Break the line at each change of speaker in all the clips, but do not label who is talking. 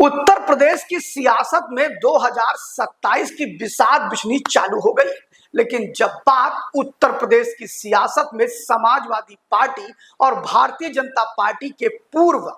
उत्तर प्रदेश की सियासत में 2027 की बिसात बिछनी चालू हो गई, लेकिन जब बात उत्तर प्रदेश की सियासत में समाजवादी पार्टी और भारतीय जनता पार्टी के पूर्व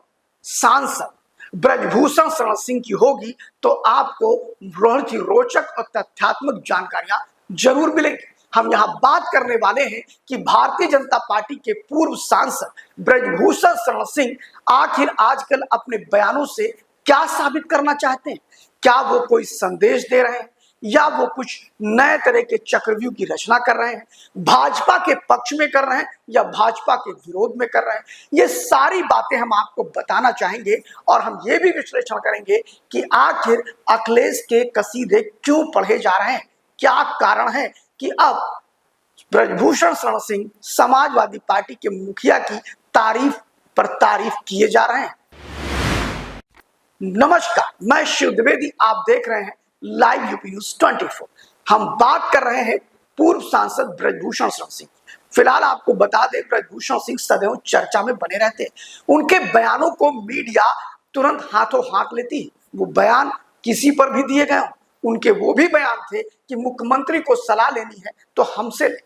सांसद ब्रजभूषण शरण सिंह की होगी तो आपको बहुत ही रोचक और तथ्यात्मक जानकारियां जरूर मिलेंगी। हम यहाँ बात करने वाले हैं कि भारतीय जनता पार्टी के पूर्व सांसद ब्रजभूषण शरण सिंह आखिर आजकल अपने बयानों से क्या साबित करना चाहते हैं। क्या वो कोई संदेश दे रहे हैं या वो कुछ नए तरह के चक्रव्यूह की रचना कर रहे हैं, भाजपा के पक्ष में कर रहे हैं या भाजपा के विरोध में कर रहे हैं। ये सारी बातें हम आपको बताना चाहेंगे और हम ये भी विश्लेषण करेंगे कि आखिर अखिलेश के कसीदे क्यों पढ़े जा रहे हैं, क्या कारण है कि अब ब्रजभूषण शरण सिंह समाजवादी पार्टी के मुखिया की तारीफ पर तारीफ किए जा रहे हैं। नमस्कार, मैं शिव द्विवेदी, आप देख रहे हैं लाइव यूपी न्यूज 24। हम बात कर रहे हैं पूर्व सांसद ब्रजभूषण शरण सिंह। फिलहाल आपको बता दें, ब्रजभूषण सिंह सदैव चर्चा में बने रहते हैं। उनके बयानों को मीडिया तुरंत हाथों हाँक लेती है। वो बयान किसी पर भी दिए गए हों, उनके वो भी बयान थे कि मुख्यमंत्री को सलाह लेनी है तो हमसे ले।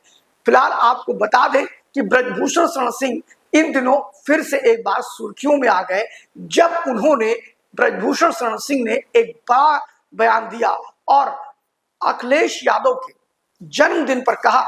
फिलहाल आपको बता दें कि ब्रजभूषण शरण सिंह इन दिनों फिर से एक बार सुर्खियों में आ गए जब उन्होंने ब्रजभूषण शरण सिंह ने एक बड़ा बयान दिया और अखिलेश यादव के जन्मदिन पर कहा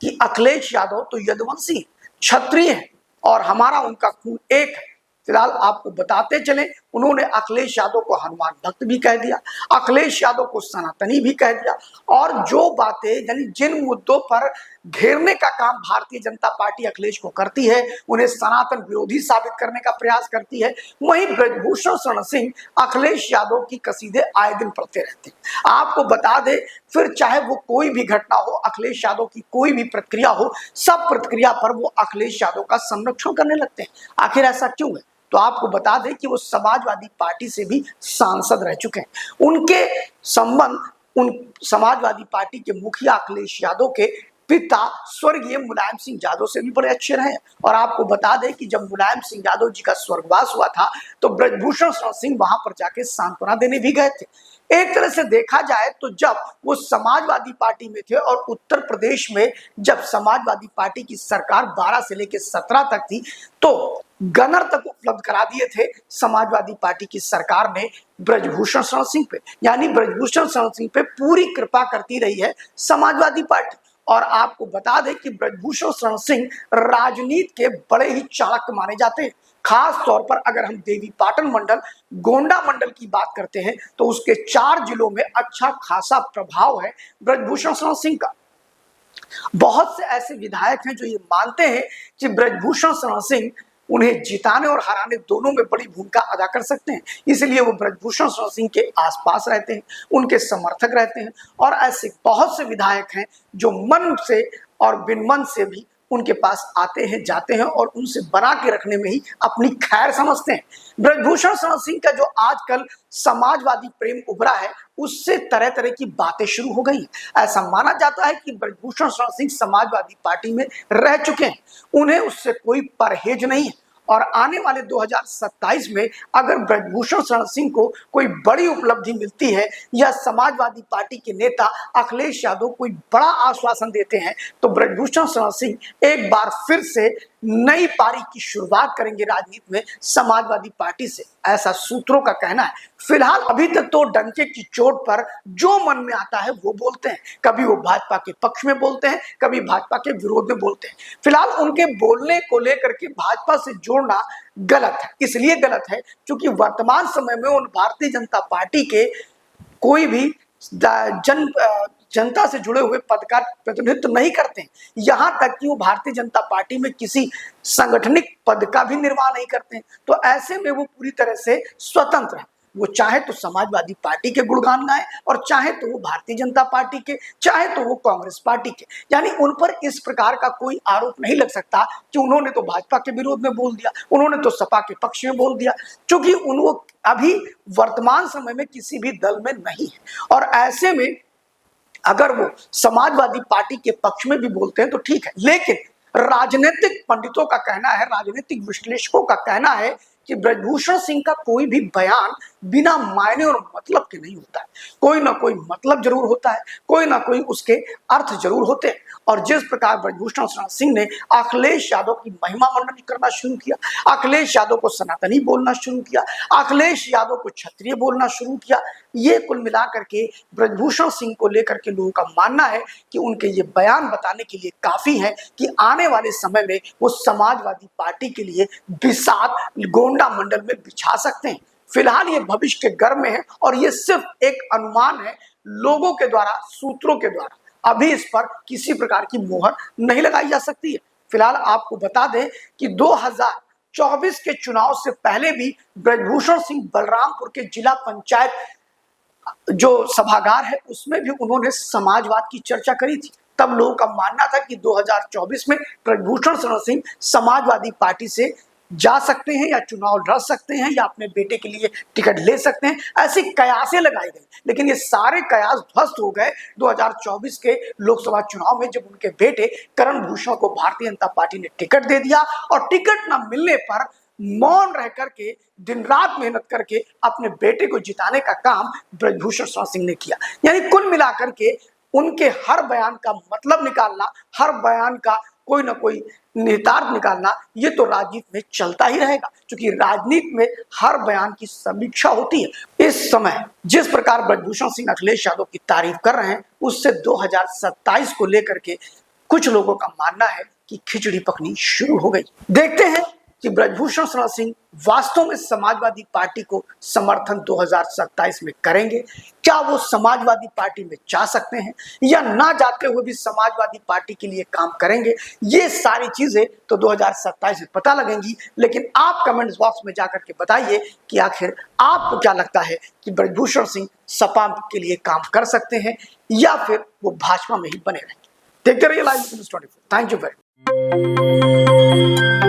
कि अखिलेश यादव तो यदुवंशी क्षत्रिय है और हमारा उनका खून एक है। फिलहाल आपको बताते चले, उन्होंने अखिलेश यादव को हनुमान भक्त भी कह दिया, अखिलेश यादव को सनातनी भी कह दिया और जो बातें यानी जिन मुद्दों पर घेरने का काम भारतीय जनता पार्टी अखिलेश को करती है, उन्हें सनातन विरोधी साबित करने का प्रयास करती है, वहीं ब्रजभूषण शरण सिंह अखिलेश यादव की कसीदे आए दिन पढ़ते रहते हैं। आपको बता दें, फिर चाहे वो कोई भी घटना हो, अखिलेश यादव की कोई भी प्रतिक्रिया हो, सब प्रतिक्रिया पर वो अखिलेश यादव का संरक्षण करने लगते हैं। आखिर ऐसा क्यों है? तो आपको बता दें कि वो समाजवादी पार्टी से भी सांसद रह चुके हैं। उनके संबंध उन समाजवादी पार्टी के मुखिया अखिलेश यादव के पिता स्वर्गीय मुलायम सिंह यादव से भी बड़े अच्छे रहे। और आपको बता दें कि जब मुलायम सिंह यादव जी का स्वर्गवास हुआ था तो ब्रजभूषण शरण सिंह वहां पर जाके सांत्वना देने भी गए थे। एक तरह से देखा जाए तो जब वो समाजवादी पार्टी में थे और उत्तर प्रदेश में जब समाजवादी पार्टी की सरकार 12 से लेकर 17 तक थी तो गनर तक उपलब्ध करा दिए थे समाजवादी पार्टी की सरकार ने ब्रजभूषण शरण सिंह पे, यानी ब्रजभूषण शरण सिंह पे पूरी कृपा करती रही है समाजवादी पार्टी। और आपको बता दें कि ब्रजभूषण शरण सिंह राजनीति के बड़े ही चाणक्य माने जाते हैं। खास तौर पर अगर हम देवीपाटन मंडल, गोंडा मंडल की बात करते हैं तो उसके 4 जिलों में अच्छा खासा प्रभाव है ब्रजभूषण शरण सिंह का। बहुत से ऐसे विधायक हैं जो ये मानते हैं कि ब्रजभूषण शरण सिंह उन्हें जिताने और हराने दोनों में बड़ी भूमिका अदा कर सकते हैं, इसलिए वो ब्रजभूषण शरण सिंह के आसपास रहते हैं, उनके समर्थक रहते हैं। और ऐसे बहुत से विधायक हैं जो मन से और बिन मन से भी उनके पास आते हैं, जाते हैं और उनसे बना के रखने में ही अपनी खैर समझते हैं। ब्रजभूषण शरण सिंह का जो आजकल समाजवादी प्रेम उभरा है उससे तरह तरह की बातें शुरू हो गई। ऐसा माना जाता है कि ब्रजभूषण शरण सिंह समाजवादी पार्टी में रह चुके हैं, उन्हें उससे कोई परहेज नहीं है। और आने वाले 2027 में अगर ब्रजभूषण शरण सिंह को कोई बड़ी उपलब्धि मिलती है या समाजवादी पार्टी के नेता अखिलेश यादव कोई बड़ा आश्वासन देते हैं तो ब्रजभूषण शरण सिंह एक बार फिर से नई पारी की शुरुआत करेंगे राजनीति में समाजवादी पार्टी से, ऐसा सूत्रों का कहना है। फिलहाल अभी तक तो डंके की चोट पर जो मन में आता है वो बोलते हैं, कभी वो भाजपा के पक्ष में बोलते हैं, कभी भाजपा के विरोध में बोलते हैं। फिलहाल उनके बोलने को लेकर के भाजपा से जोड़ना गलत है, इसलिए गलत है क्योंकि वर्तमान समय में उन भारतीय जनता पार्टी के कोई भी जनता से जुड़े हुए पद का प्रतिनिधित्व नहीं करते हैं, यहां तक कि वो भारतीय जनता पार्टी में किसी सांगठनिक पद का भी निर्वाह नहीं करते हैं। तो ऐसे में वो पूरी तरह से स्वतंत्र है, वो चाहे तो समाजवादी पार्टी के गुणगान गाएं और चाहे तो वो भारतीय जनता पार्टी के, चाहे तो वो कांग्रेस पार्टी के, यानी उन पर इस प्रकार का कोई आरोप नहीं लग सकता कि उन्होंने तो भाजपा के विरोध में बोल दिया, उन्होंने तो सपा के पक्ष में बोल दिया, क्योंकि वो अभी वर्तमान समय में किसी भी दल में नहीं है। और ऐसे में अगर वो समाजवादी पार्टी के पक्ष में भी बोलते हैं तो ठीक है, लेकिन राजनीतिक पंडितों का कहना है, राजनीतिक विश्लेषकों का कहना है कि ब्रजभूषण सिंह का कोई भी बयान बिना मायने और मतलब के नहीं होता है। कोई ना कोई मतलब जरूर होता है, कोई ना कोई उसके अर्थ जरूर होते हैं। और जिस प्रकार ब्रजभूषण शरण सिंह ने अखिलेश यादव की महिमा मंडन करना शुरू किया, अखिलेश यादव को सनातनी बोलना शुरू किया, अखिलेश यादव को क्षत्रिय बोलना शुरू किया, ये कुल मिलाकर के ब्रजभूषण सिंह को लेकर के लोगों का मानना है कि उनके ये बयान बताने के लिए काफी है कि आने वाले समय में वो समाजवादी पार्टी के लिए बिसात गोंडा मंडल में बिछा सकते हैं। फिलहाल ये भविष्य के गर्भ में है और ये सिर्फ एक अनुमान है लोगों के द्वारा, सूत्रों के द्वारा। अभी इस पर किसी प्रकार की मोहर नहीं लगाई जा सकती है। फिलहाल आपको बता दें कि 2024 के चुनाव से पहले भी ब्रजभूषण सिंह बलरामपुर के जिला पंचायत जो सभागार है उसमें भी उन्होंने समाजवाद की चर्चा करी थी। तब लोगों का मानना था कि 2024 में ब्रजभूषण शरण सिंह समाजवादी पार्टी से जा सकते हैं या चुनाव लड़ सकते हैं या अपने बेटे के लिए टिकट ले सकते हैं, ऐसी कयासें लगाई गई। लेकिन ये सारे कयास ध्वस्त हो गए 2024 के लोकसभा चुनाव में, जब उनके बेटे करण भूषण को भारतीय जनता पार्टी ने टिकट दे दिया और टिकट न मिलने पर मौन रह करके दिन रात मेहनत करके अपने बेटे को जिताने का काम ब्रजभूषण शरण सिंह ने किया। यानी कुल मिलाकर के उनके हर बयान का मतलब निकालना, हर बयान का कोई ना कोई निहितार्थ निकालना, ये तो राजनीति में चलता ही रहेगा, क्योंकि राजनीति में हर बयान की समीक्षा होती है। इस समय जिस प्रकार ब्रजभूषण सिंह अखिलेश यादव की तारीफ कर रहे हैं, उससे 2027 को लेकर के कुछ लोगों का मानना है कि खिचड़ी पकनी शुरू हो गई। देखते हैं कि ब्रजभूषण शरण सिंह वास्तव में समाजवादी पार्टी को समर्थन 2027 में करेंगे। क्या वो समाजवादी पार्टी में जा सकते हैं या ना जाते हुए भी समाजवादी पार्टी के लिए काम करेंगे, ये सारी चीजें तो 2027 में पता लगेंगी। लेकिन आप कमेंट्स बॉक्स में जाकर के बताइए कि आखिर आपको क्या लगता है कि ब्रजभूषण सिंह सपा के लिए काम कर सकते हैं या फिर वो भाजपा में ही बने रहेंगे। देखते रहिए live news 24। Thank you very much.